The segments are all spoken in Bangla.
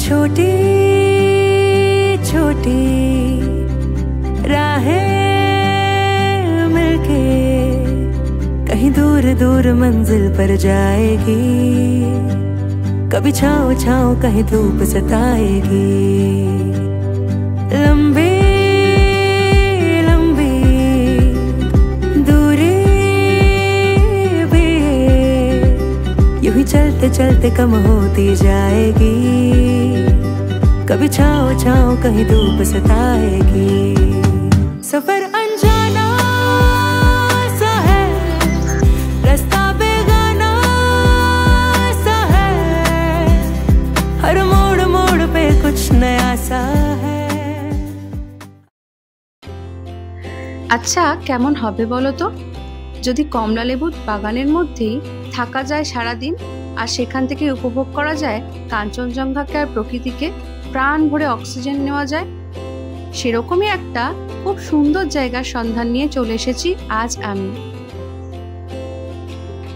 छोटी छोटी राहें मिलके कहीं दूर दूर मंजिल पर जाएगी। कभी छाँव छाँव कहीं धूप सताएगी। लंबी लंबी दूरी भी यूं ही चलते चलते कम होती जाएगी। कभी छाँव छाँव कहीं धूप सताएगी। सफर अनजाना सा है, रास्ता बेगाना सा है, हर मोड़ मोड़ पे कुछ नया सा है। আচ্ছা, কেমন হবে বলো তো যদি কমলা লেবুর বাগানের মধ্যেই থাকা যায় সারাদিন, আর সেখান থেকে উপভোগ করা যায় কাঞ্চনজঙ্ঘাকে আর প্রকৃতিকে, প্রাণ ভরে অক্সিজেন নেওয়া যায়। সেরকমই একটা খুব সুন্দর জায়গার সন্ধান নিয়ে চলে এসেছি আজ আমি।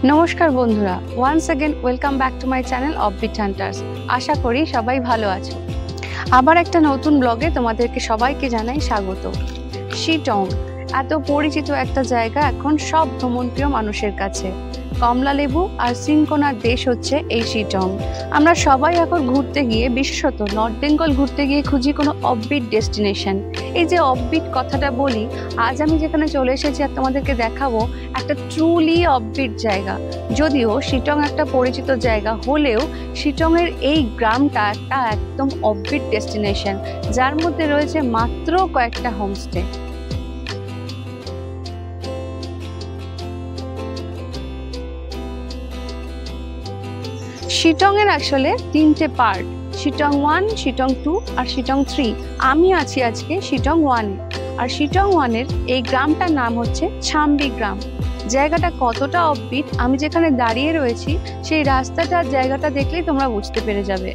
নমস্কার বন্ধুরা, once again welcome back to my channel Offbeat Hunters. আশা করি সবাই ভালো আছো। আবার একটা নতুন ব্লগে তোমাদেরকে সবাইকে জানাই স্বাগত। শিটং এত পরিচিত একটা জায়গা এখন সব ভ্রমণপ্রিয় মানুষের কাছে। কমলা লেবু আর সিনকোনার দেশ হচ্ছে এই শিটং। আমরা সবাই এখন ঘুরতে গিয়ে, বিশেষত নর্থ বেঙ্গল ঘুরতে গিয়ে খুঁজি কোনো অফবিট ডেস্টিনেশন। এই যে অফবিট কথাটা বলি, আজ আমি যেখানে চলে এসেছি আর তোমাদেরকে দেখাবো একটা ট্রুলি অফবিট জায়গা। যদিও শিটং একটা পরিচিত জায়গা হলেও শিটংয়ের এই গ্রামটা একটা একদম অফবিট ডেস্টিনেশন, যার মধ্যে রয়েছে মাত্র কয়েকটা হোমস্টে। শিটং এর আসলে তিনটে পার্ট, শিটং 1, শিটং 2 আর শিটং 3। আমি আছি আজকে শিটং 1 এ। আর শিটং 1 এর এই গ্রামটার নাম হচ্ছে ছাম্বি গ্রাম। জায়গাটা কতটা অফবিট আমি যেখানে দাঁড়িয়ে রয়েছি সেই রাস্তাটা, জায়গাটা দেখলেই তোমরা বুঝতে পেরে যাবে।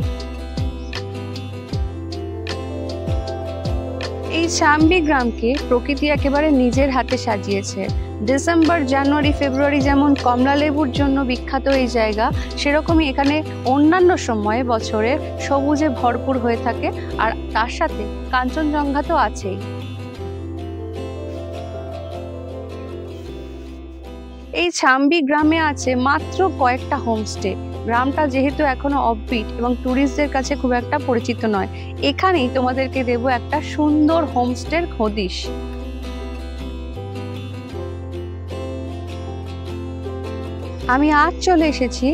এই ছাম্বি গ্রামকে প্রকৃতি একেবারে নিজের হাতে সাজিয়েছে। ডিসেম্বর, জানুয়ারি, ফেব্রুয়ারি যেমন কমলা লেবুর জন্য বিখ্যাত এই জায়গা, সেরকমই এখানে অন্যান্য সময়ে বছরে সবুজে ভরপুর হয়ে থাকে। আর তার সাথে কাঞ্চনজঙ্ঘা তো আছেই। এই ছাম্বি গ্রামে আছে মাত্র কয়েকটা হোমস্টে। গ্রামটা যেহেতু এখনো অফবিট এবং ট্যুরিস্টদের কাছে খুব একটা পরিচিত নয়, এখানেই তোমাদেরকে দেব একটা সুন্দর হোমস্টের হদিশ। আমি আজ চলে এসেছি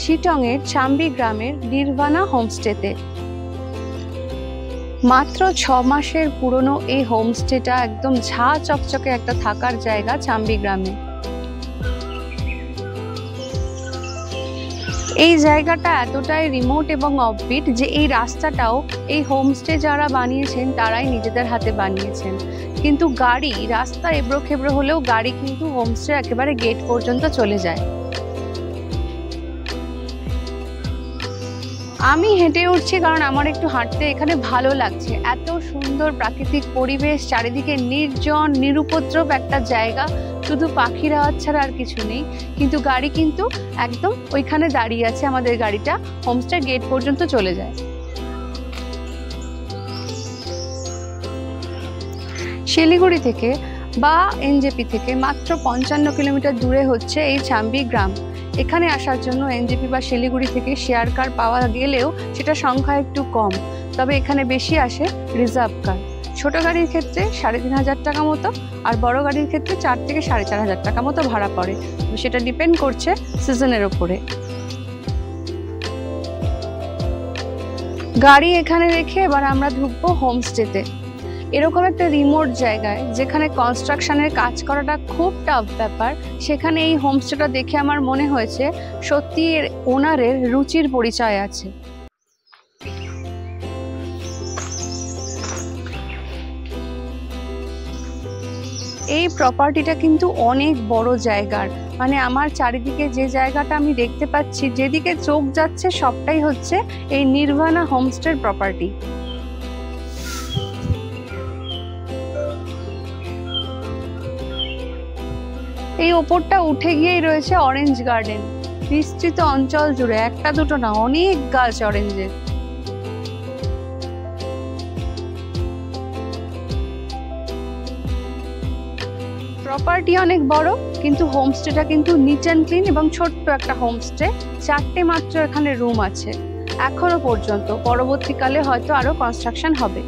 শিটং এর ছাম্বি গ্রামের নির্ভানা হোমস্টেতে। মাত্র 6 মাসের পুরনো এই হোমস্টেটা একদম ঝা চকচকে একটা থাকার জায়গা ছাম্বি গ্রামে। এই জায়গাটা এতটাই রিমোট এবং অফবিট যে এই রাস্তাটাও এই হোমস্টে যারা বানিয়েছেন তারাই নিজেদের হাতে বানিয়েছেন। কিন্তু গাড়ি, রাস্তা এবড়ো খেবড়ো হলেও গাড়ি কিন্তু হোমস্টে একেবারে গেট পর্যন্ত চলে যায়। আমি হেঁটে উঠছি কারণ আমার একটু হাঁটতে এখানে ভালো লাগছে। এত সুন্দর প্রাকৃতিক পরিবেশ, চারিদিকে নির্জন নিরুপদ্রব একটা জায়গা, শুধু পাখির আওয়াজ ছাড়া আর কিছু নেই। কিন্তু গাড়ি কিন্তু একদম ওইখানে দাঁড়িয়ে আছে, আমাদের গাড়িটা হোমস্টে গেট পর্যন্ত চলে যায়। শিলিগুড়ি থেকে বা এনজেপি থেকে মাত্র 55 কিলোমিটার দূরে হচ্ছে এই ছাম্বি গ্রাম। এখানে আসার জন্য এনজেপি বা শিলিগুড়ি থেকে শেয়ার কার পাওয়া গেলেও সেটা সংখ্যা একটু কম, তবে এখানে বেশি আসে রিজার্ভ কার। ছোট গাড়ির ক্ষেত্রে 3500 টাকা মতো, আর বড় গাড়ির ক্ষেত্রে 4 থেকে 4500 টাকা মতো ভাড়া পড়ে। সেটা ডিপেন্ড করছে সিজনের ওপরে। গাড়ি এখানে রেখে এবার আমরা ঢুকবো হোমস্টেতে। এরকম একটা রিমোট জায়গায় যেখানে কনস্ট্রাকশনের কাজ করাটা খুব টাফ ব্যাপার, সেখানে এই হোমস্টেটা দেখে আমার মনে হয়েছে সত্যি এর ওনারের রুচির পরিচয় আছে। এই প্রপার্টিটা কিন্তু অনেক বড় জায়গার, মানে আমার চারিদিকে যে জায়গাটা আমি দেখতে পাচ্ছি, যেদিকে চোখ যাচ্ছে সবটাই হচ্ছে এই নির্ভানা হোমস্টের প্রপার্টি। এই ওপরটা উঠে গিয়েই রয়েছে অরেঞ্জ গার্ডেন। বিস্তৃত অঞ্চল জুড়ে একটা দুটো না, অনেক গাছ অরেঞ্জের। প্রপার্টি অনেক বড়, কিন্তু হোমস্টেটা কিন্তু নিট অ্যান্ড ক্লিন এবং ছোট্ট একটা হোমস্টে। 4টে মাত্র এখানে রুম আছে এখনো পর্যন্ত, পরবর্তীকালে হয়তো আরো কনস্ট্রাকশন হবে।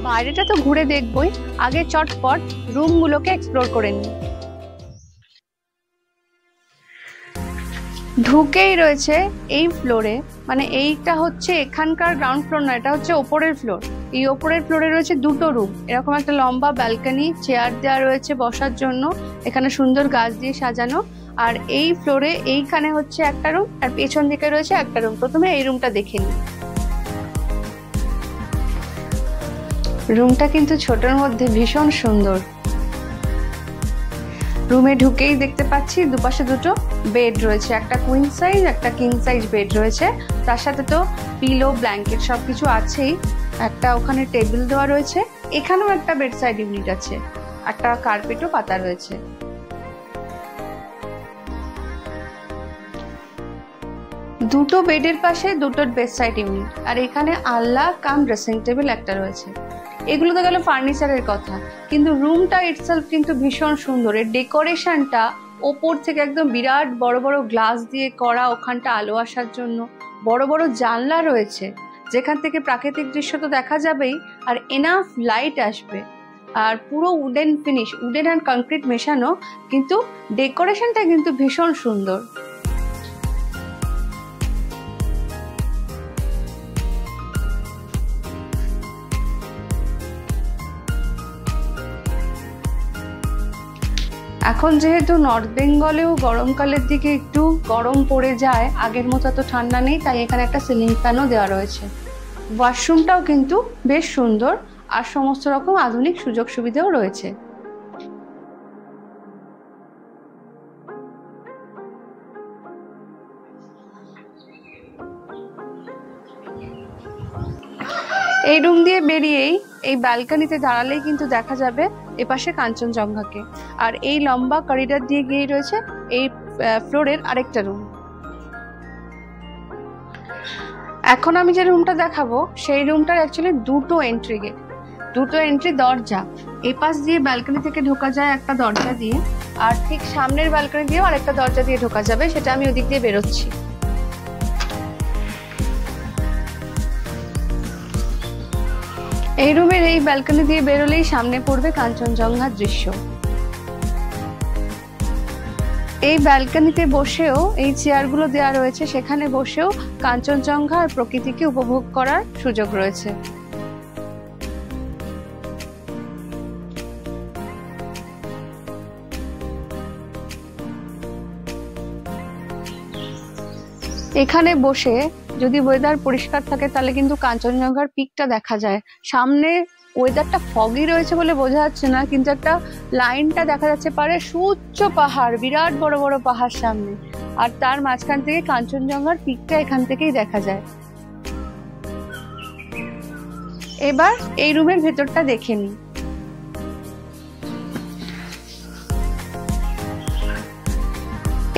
বাইরেটা তো ঘুরে দেখবই, আগে চটপট রুমগুলোকে এক্সপ্লোর করে নিই। ঢুকেই রয়েছে এই ফ্লোরে, মানে এইটা হচ্ছে এখানকার গ্রাউন্ড ফ্লোর না, এটা হচ্ছে ওপরের ফ্লোর। এই ওপরের ফ্লোরে রয়েছে দুটো রুম, এরকম একটা লম্বা ব্যালকনি, চেয়ার দেওয়া রয়েছে বসার জন্য, এখানে সুন্দর গাছ দিয়ে সাজানো। আর এই ফ্লোরে এইখানে হচ্ছে একটা রুম, আর পেছন দিকে রয়েছে একটা রুম। প্রথমে এই রুমটা দেখে নিই। রুমটা কিন্তু ছোটর মধ্যে ভীষণ সুন্দর। রুমে ঢুকেই দেখতে পাচ্ছি দুপাশে দুটো বেড রয়েছে, একটা কুইন সাইজ একটা কিং সাইজ বেড রয়েছে, তার সাথে তো পিলো ব্ল্যাঙ্কেট সবকিছু আছেই। একটা ওখানে টেবিল দেওয়া রয়েছে, এখানেও একটা বেড সাইড ইউনিট আছে, একটা কার্পেটও পাতা রয়েছে। দুটো বেডের পাশে দুটো বেড সাইড ইউনিট, আর এখানে আলনা কাম ড্রেসিং টেবিল একটা রয়েছে। এগুলো তো গেল ফার্নিচারের কথা, কিন্তু রুমটা ইটসেলফ কিন্তু ভীষণ সুন্দর। এর ডেকোরেশনটা ওপর থেকে একদম বিরাট বড় বড় গ্লাস দিয়ে করা, ওখানটা আলো আসার জন্য বড় বড় জানলা রয়েছে, যেখান থেকে প্রাকৃতিক দৃশ্য তো দেখা যাবেই, আর এনাফ লাইট আসবে। আর পুরো wooden finish, wooden and concrete মেশানো, কিন্তু ডেকোরেশনটা কিন্তু ভীষণ সুন্দর। এখন যেহেতু নর্থ বেঙ্গলেও গরমকালের দিকে একটু গরম পড়ে যায়, আগের মতো এত ঠান্ডা নেই, তাই এখানে একটা সিলিং ফ্যানও দেওয়া রয়েছে। ওয়াশরুমটাও কিন্তু বেশ সুন্দর, আর সমস্ত রকম আধুনিক সুযোগ সুবিধাও রয়েছে। এই রুম দিয়ে বেরিয়েই এই ব্যালকনিতে দাঁড়ালেই কিন্তু দেখা যাবে এপাশে কাঞ্চনজঙ্ঘাকে, আর এই লম্বা করিডর দিয়ে গিয়ে রয়েছে এই ফ্লোরের আরেকটা রুম। এখন আমি যে রুমটা দেখাবো সেই রুমটার অ্যাকচুয়ালি দুটো এন্ট্রি গেট, দুটো এন্ট্রি দরজা। এপাশ দিয়ে ব্যালকনি থেকে ঢোকা যায় একটা দরজা দিয়ে, আর ঠিক সামনের ব্যালকনি দিয়েও আরেকটা দরজা দিয়ে ঢোকা যাবে, সেটা আমি ওদিক দিয়ে বেরোচ্ছি। এই রুমের এই ব্যালকনি দিয়ে বেরোলেই সামনে পড়বে কাঞ্চনজঙ্ঘার দৃশ্য। এই ব্যালকনিতে বসেও, এই চেয়ারগুলো দেওয়া রয়েছে, সেখানে বসেও কাঞ্চনজঙ্ঘা আর প্রকৃতিকে উপভোগ করার সুযোগ রয়েছে। এখানে বসে যদি ওয়েদার পরিষ্কার থাকে তাহলে কিন্তু কাঞ্চনজঙ্ঘার পিকটা দেখা যায়। সামনে ওয়েদারটা ফগি রয়েছে বলে বোঝা যাচ্ছে না, কিন্তু একটা লাইনটা দেখা যাচ্ছে পারে, সুউচ্চ পাহাড়, বিরাট বড় বড় পাহাড় সামনে, আর তার মাঝখান থেকে কাঞ্চনজঙ্ঘার পিকটা এখান থেকেই দেখা যায়। এবার এই রুমের ভেতরটা দেখে নিই।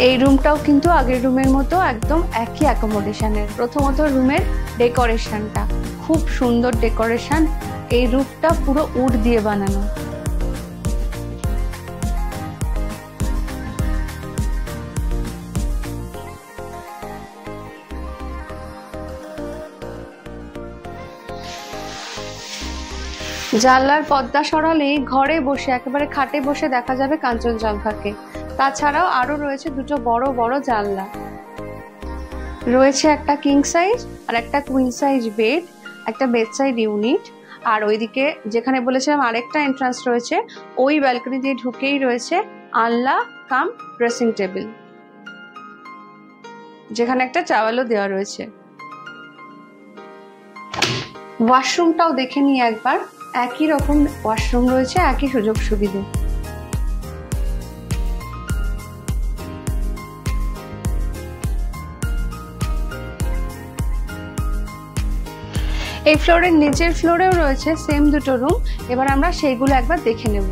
এই রুমটাও কিন্তু আগের রুমের মতো একদম একই অ্যাকোমোডেশনের। প্রথমত রুমের ডেকোরেশনটা খুব সুন্দর ডেকোরেশন, এই রুফটা পুরো উড দিয়ে বানানো। জানলার পর্দা সরালেই ঘরে বসে, একেবারে খাটে বসে দেখা যাবে কাঞ্চনজঙ্ঘাকে। তাছাড়াও আরো রয়েছে দুটো বড় বড় জানলা, রয়েছে একটা কিং সাইজ আর একটা কুইন সাইজ বেড, একটা বেড সাইড ইউনিট, আর ওইদিকে যেখানে বলেছিলাম আরেকটা এন্ট্রান্স রয়েছে, ওই ব্যালকনি দিয়ে ঢুকেই রয়েছে আলনা কাম ড্রেসিং টেবিল, যেখানে একটা চাওয়ালও দেওয়া রয়েছে। ওয়াশরুমটাও দেখে নিই একবার, একই রকম ওয়াশরুম রয়েছে, একই সুযোগ সুবিধে। এই ফ্লোরের নিচের ফ্লোরেও রয়েছে সেম দুটো রুম, এবার আমরা সেইগুলো একবার দেখে নেব।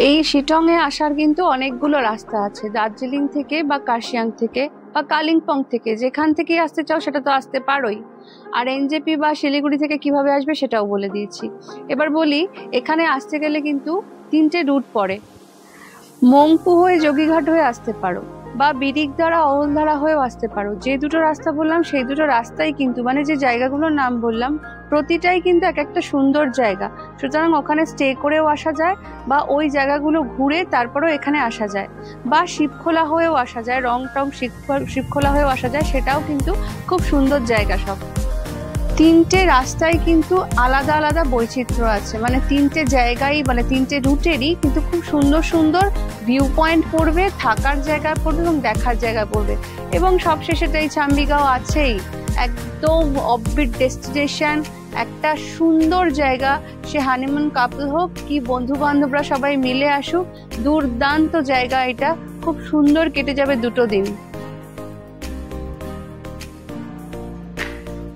এই শিটং এ আসার কিন্তু অনেকগুলো রাস্তা আছে, দার্জিলিং থেকে বা কার্শিয়াং থেকে বা কালিম্পং থেকে, যেখান থেকে আসতে চাও সেটা তো আসতে পারোই। আর এনজেপি বা শিলিগুড়ি থেকে কিভাবে আসবে সেটাও বলে দিয়েছি। এবার বলি, এখানে আসতে গেলে কিন্তু 3টে রুট পড়ে। মংপু হয়ে যোগীঘাট হয়ে আসতে পারো, বা বিরিকদারা অহলধারা হয়েও আসতে পারো। যে দুটো রাস্তা বললাম সেই দুটো রাস্তাই কিন্তু, মানে যে জায়গাগুলোর নাম বললাম প্রতিটাই কিন্তু এক একটা সুন্দর জায়গা, সুতরাং ওখানে স্টে করেও আসা যায়, বা ওই জায়গাগুলো ঘুরে তারপরেও এখানে আসা যায়, বা শিবখোলা হয়েও আসা যায়, রংটং শিবখোলা হয়েও আসা যায়, সেটাও কিন্তু খুব সুন্দর জায়গা সব। 3টে রাস্তায় কিন্তু আলাদা আলাদা বৈচিত্র্য আছে, মানে 3টে জায়গায়, মানে 3টে রুটেরই কিন্তু খুব সুন্দর সুন্দর ভিউ পয়েন্ট পড়বে, থাকার জায়গা পড়বে এবং দেখার জায়গা পড়বে। এবং সবশেষে তো এই চাম্বিগাঁও আছেই, একদম অফবিট ডেস্টিনেশন, একটা সুন্দর জায়গা। সে হানিমুন কাপল হোক কি বন্ধু বান্ধবরা সবাই মিলে আসুক, দুর্দান্ত জায়গা এটা, খুব সুন্দর কেটে যাবে 2টো দিন।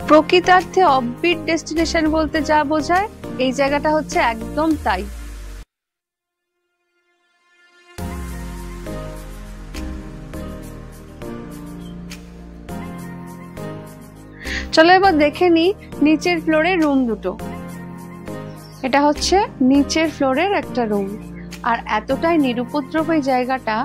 প্রকৃতার্থে অফবিট ডেস্টিনেশন বলতে যা বোঝায়, এই জায়গাটা হচ্ছে একদম তাই। চলো এবার দেখে নিই নিচের ফ্লোরের রুম দুটো। এটা হচ্ছে নিচের ফ্লোরের একটা রুম, আর এতটাই নিরুপদ্রব এই জায়গাটা।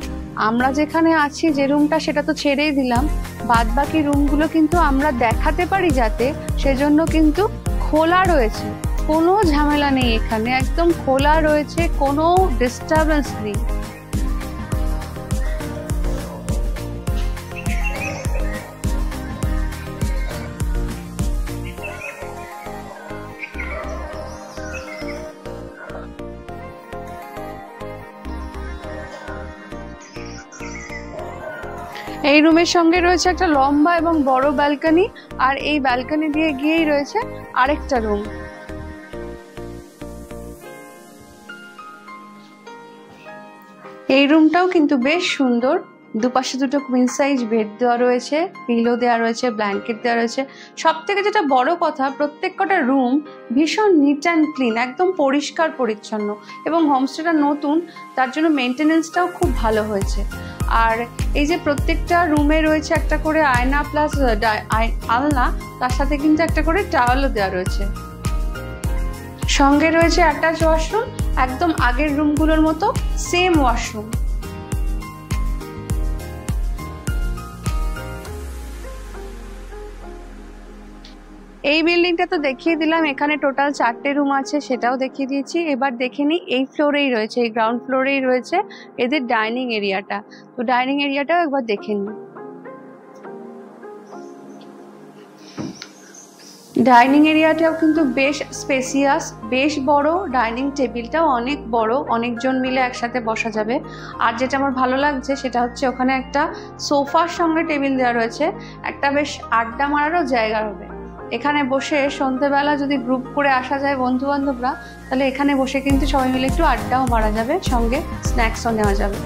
আমরা যেখানে আছি যে রুমটা, সেটা তো ছেড়েই দিলাম, বাদ বাকি রুমগুলো কিন্তু আমরা দেখাতে পারি যাতে, সেজন্য কিন্তু খোলা রয়েছে, কোনো ঝামেলা নেই এখানে, একদম খোলা রয়েছে, কোনো ডিস্টারবেন্স নেই। এই রুমের সঙ্গে রয়েছে একটা লম্বা এবং বড় ব্যালকনি, আর এই ব্যালকনি দিয়ে গিয়েই রয়েছে আরেকটা রুম। এই রুমটাও কিন্তু বেশ সুন্দর, দুপাশে 2টো কুইন সাইজ বেড দেওয়া রয়েছে, পিলো দেওয়া রয়েছে, ব্ল্যাঙ্কেট দেওয়া রয়েছে। সব থেকে যেটা বড় কথা, প্রত্যেক কটা রুম ভীষণ নিট অ্যান্ড ক্লিন, একদম পরিষ্কার পরিচ্ছন্ন, এবং হোমস্টেটা নতুন, তার জন্য মেনটেনেন্সটাও খুব ভালো হয়েছে। আর এই যে প্রত্যেকটা রুমে রয়েছে একটা করে আয়না প্লাস আলনা, তার সাথে কিন্তু একটা করে টাওয়ালও দেওয়া রয়েছে। সঙ্গে রয়েছে অ্যাটাচ ওয়াশরুম, একদম আগের রুমগুলোর মতো সেম ওয়াশরুম। এই বিল্ডিংটা তো দেখিয়ে দিলাম, এখানে টোটাল 4টে রুম আছে, সেটাও দেখিয়ে দিয়েছি। এবার দেখে নিই, এই ফ্লোরেই রয়েছে, এই গ্রাউন্ড ফ্লোরেই রয়েছে এদের ডাইনিং এরিয়াটা। তো ডাইনিং এরিয়াটাও একবার দেখে নিই। ডাইনিং এরিয়াটাও কিন্তু বেশ স্পেসিয়াস, বেশ বড়, ডাইনিং টেবিলটাও অনেক বড়, অনেকজন মিলে একসাথে বসা যাবে। আর যেটা আমার ভালো লাগছে সেটা হচ্ছে ওখানে একটা সোফার সঙ্গে টেবিল দেওয়া রয়েছে, একটা বেশ আড্ডা মারারও জায়গা হবে। এখানে বসে সন্ধ্যেবেলা যদি গ্রুপ করে আসা যায় বন্ধু বান্ধবরা, তাহলে এখানে বসে কিন্তু সবাই মিলে একটু আড্ডাও মারা যাবে, সঙ্গে স্ন্যাক্সও নেওয়া যাবে।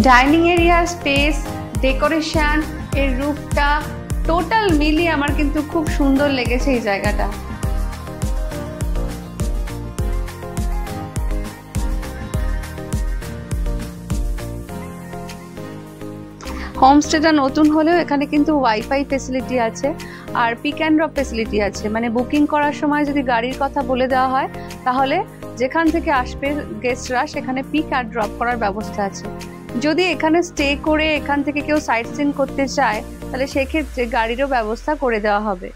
ডাইনিং এরিয়ার স্পেস, ডেকোরেশন, এর রুফটা টোটাল মিলিয়ে আমার কিন্তু খুব সুন্দর লেগেছে এই জায়গাটা। হোমস্টেটা নতুন হলেও এখানে কিন্তু ওয়াইফাই ফেসিলিটি আছে, আর পিক অ্যান্ড ড্রপ ফেসিলিটি আছে, মানে বুকিং করার সময় যদি গাড়ির কথা বলে দেওয়া হয়, তাহলে যেখান থেকে আসবে গেস্টরা সেখানে পিক আর ড্রপ করার ব্যবস্থা আছে। যদি এখানে স্টে করে এখান থেকে কেউ সাইট সিন করতে চায়, তাহলে সেক্ষেত্রে গাড়িরও ব্যবস্থা করে দেওয়া হবে।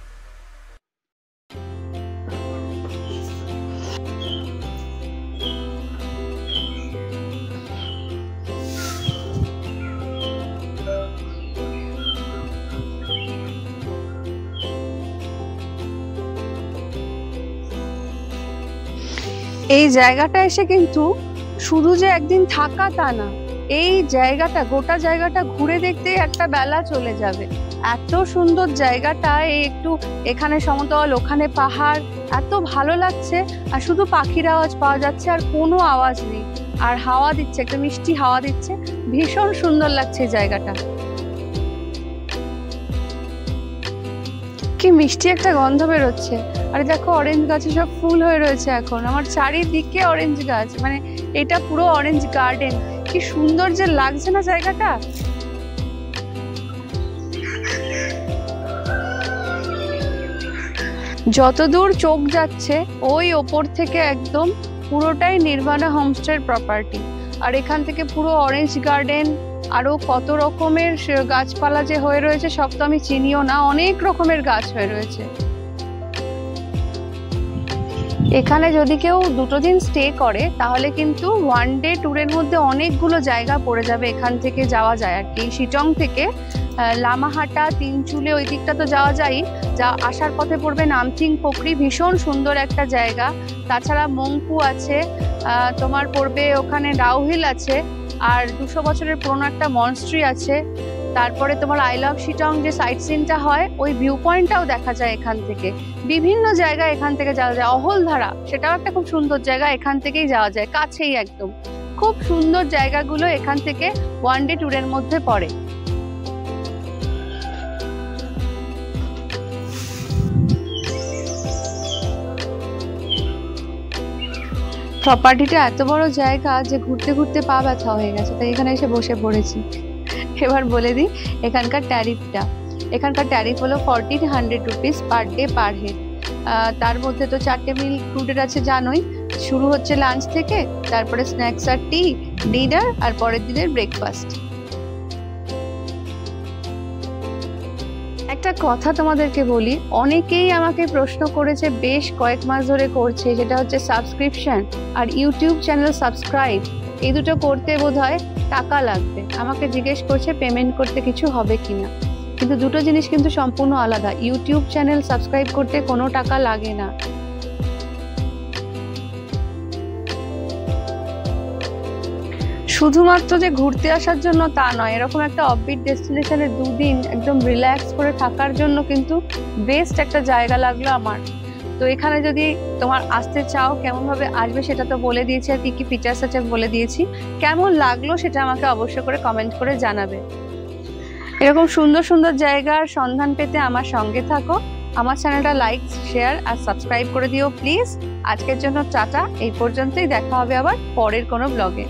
এই জায়গাটা এসে কিন্তু শুধু যে একদিন থাকা তা না, এই জায়গাটা, গোটা জায়গাটা ঘুরে দেখতে একটা বেলা চলে যাবে। এত সুন্দর জায়গাটা, এই একটু এখানে সমতল, ওখানে পাহাড়, এত ভালো লাগছে। আর শুধু পাখির আওয়াজ পাওয়া যাচ্ছে, আর কোনো আওয়াজ নেই, আর হাওয়া দিচ্ছে, একটা মিষ্টি হাওয়া দিচ্ছে, ভীষণ সুন্দর লাগছে এই জায়গাটা। কি মিষ্টি একটা গন্ধ বেরোচ্ছে। আরে দেখো অরেঞ্জ গাছে সব ফুল হয়ে রয়েছে এখন, আমার চারিদিকে অরেঞ্জ গাছ, মানে এটা পুরো অরেঞ্জ গার্ডেন। কি সুন্দর যে লাগছে না জায়গাটা। যতদূর চোখ যাচ্ছে ওই ওপর থেকে একদম পুরোটাই নির্বাণা হোমস্টের প্রপার্টি। আর এখান থেকে পুরো অরেঞ্জ গার্ডেন, আরো কত রকমের গাছপালা যে হয়ে রয়েছে সব তো আমি চিনিও না, অনেক রকমের গাছ হয়ে রয়েছে। এখানে যদি কেউ 2 দিন স্টে করে তাহলে কিন্তু 1 ডে ট্যুরের মধ্যে অনেকগুলো জায়গা পড়ে যাবে। এখান থেকে যাওয়া যায় আর কি, শিটং থেকে লামাহাটা, তিনচুলে ওই দিকটা তো যাওয়া যায়, যা আসার পথে পড়বে নামথিং পোখরি, ভীষণ সুন্দর একটা জায়গা। তাছাড়া মংপু আছে, তোমার পড়বে ওখানে ডাউহিল আছে, আর 200 বছরের পুরনো একটা মনস্ট্রি আছে। তারপরে তোমার আই লাভ শিটং যে সাইট সিনটা হয় ওই ভিউ পয়েন্টটাও দেখা যায় এখান থেকে। বিভিন্ন জায়গা এখান থেকে যাওয়া যায়। অহলধারা সেটাও একটা খুব সুন্দর জায়গা, এখান থেকেই যাওয়া যায়, কাছেই একদম। খুব সুন্দর জায়গাগুলো এখান থেকে 1 ডে ট্যুরের মধ্যে পড়ে। প্রপার্টিটা এত বড় জায়গা যে ঘুরতে ঘুরতে পা ব্যথা হয়ে গেছে, তাই এখানে এসে বসে পড়েছি। এবার বলে দিই এখানকার ট্যারিফটা। এখানকার ট্যারিফ হলো 1400 rupees per day per head. তার মধ্যে তো 4টে মিল ইনক্লুডেড আছে জানোই। শুরু হচ্ছে লাঞ্চ থেকে, তারপরে স্ন্যাক্স আর টি, ডিনার, আর পরের দিনের ব্রেকফাস্ট। একটা কথা তোমাদেরকে বলি, অনেকেই আমাকে প্রশ্ন করেছে, বেশ কয়েক মাস ধরে করছে, যেটা হচ্ছে সাবস্ক্রিপশন আর ইউটিউব চ্যানেল সাবস্ক্রাইব। এই দুটো করতে বোধহয় টাকা লাগবে। আমাকে জিজ্ঞেস করছে পেমেন্ট করতে কিছু হবে কিনা, কিন্তু দুটো জিনিস কিন্তু সম্পূর্ণ আলাদা। ইউটিউব চ্যানেল সাবস্ক্রাইব করতে কোনো টাকা লাগে না। শুধুমাত্র যে ঘুরতে আসার জন্য তা নয়, এরকম একটা অফবিট ডেস্টিনেশনে 2 দিন একদম রিল্যাক্স করে থাকার জন্য কিন্তু বেস্ট একটা জায়গা লাগলো আমার। তো এখানে যদি তোমার আসতে চাও, কেমন ভাবে আসবে সেটা তো বলে দিয়েছি, আর কি কি ফিচার্স আছে বলে দিয়েছি। কেমন লাগলো সেটা আমাকে অবশ্যই করে কমেন্ট করে জানাবে। এরকম সুন্দর সুন্দর জায়গার সন্ধান পেতে আমার সঙ্গে থাকো। আমার চ্যানেলটা লাইক, শেয়ার আর সাবস্ক্রাইব করে দিও প্লিজ। আজকের জন্য টাটা, এই পর্যন্তই। দেখা হবে আবার পরের কোনো ব্লগে।